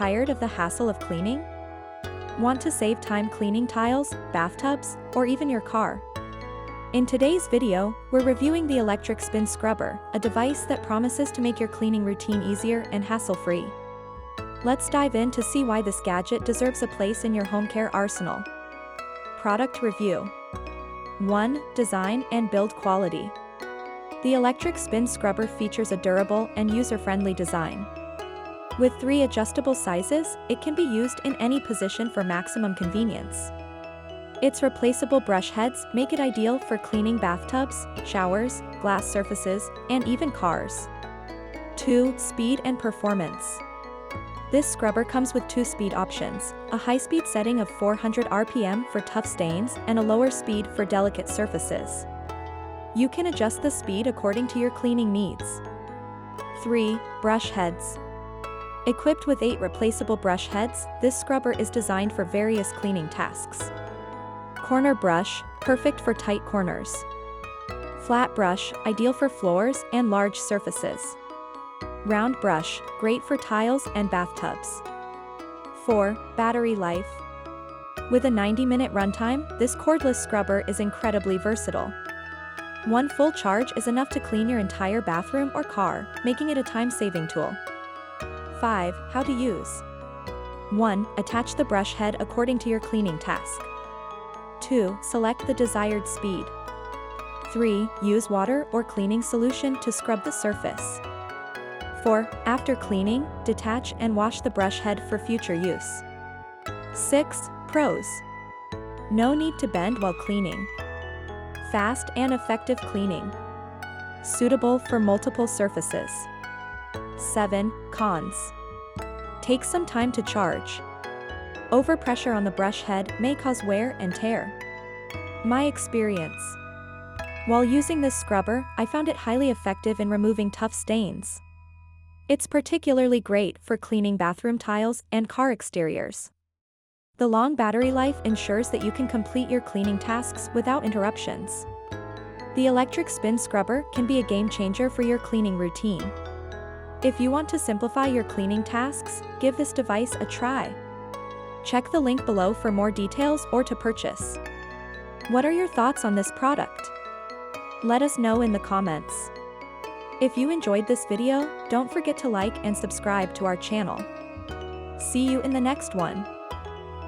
Tired of the hassle of cleaning? Want to save time cleaning tiles, bathtubs, or even your car? In today's video, we're reviewing the electric spin scrubber, a device that promises to make your cleaning routine easier and hassle-free. Let's dive in to see why this gadget deserves a place in your home care arsenal. Product review. 1. Design and build quality. The electric spin scrubber features a durable and user-friendly design. With 3 adjustable sizes, it can be used in any position for maximum convenience. Its replaceable brush heads make it ideal for cleaning bathtubs, showers, glass surfaces, and even cars. 2. Speed and performance. This scrubber comes with 2 speed options, a high-speed setting of 400 RPM for tough stains and a lower speed for delicate surfaces. You can adjust the speed according to your cleaning needs. 3. Brush heads. Equipped with 8 replaceable brush heads, this scrubber is designed for various cleaning tasks. Corner brush, perfect for tight corners. Flat brush, ideal for floors and large surfaces. Round brush, great for tiles and bathtubs. 4. Battery life. With a 90-minute runtime, this cordless scrubber is incredibly versatile. 1 full charge is enough to clean your entire bathroom or car, making it a time-saving tool. 5. How to use. 1. Attach the brush head according to your cleaning task. 2. Select the desired speed. 3. Use water or cleaning solution to scrub the surface. 4. After cleaning, detach and wash the brush head for future use. 6. Pros. No need to bend while cleaning. Fast and effective cleaning. Suitable for multiple surfaces. 7. Cons. Take some time to charge. Overpressure on the brush head may cause wear and tear. My experience. While using this scrubber, I found it highly effective in removing tough stains. It's particularly great for cleaning bathroom tiles and car exteriors. The long battery life ensures that you can complete your cleaning tasks without interruptions. The electric spin scrubber can be a game changer for your cleaning routine. If you want to simplify your cleaning tasks, give this device a try. Check the link below for more details or to purchase. What are your thoughts on this product? Let us know in the comments. If you enjoyed this video, don't forget to like and subscribe to our channel. See you in the next one.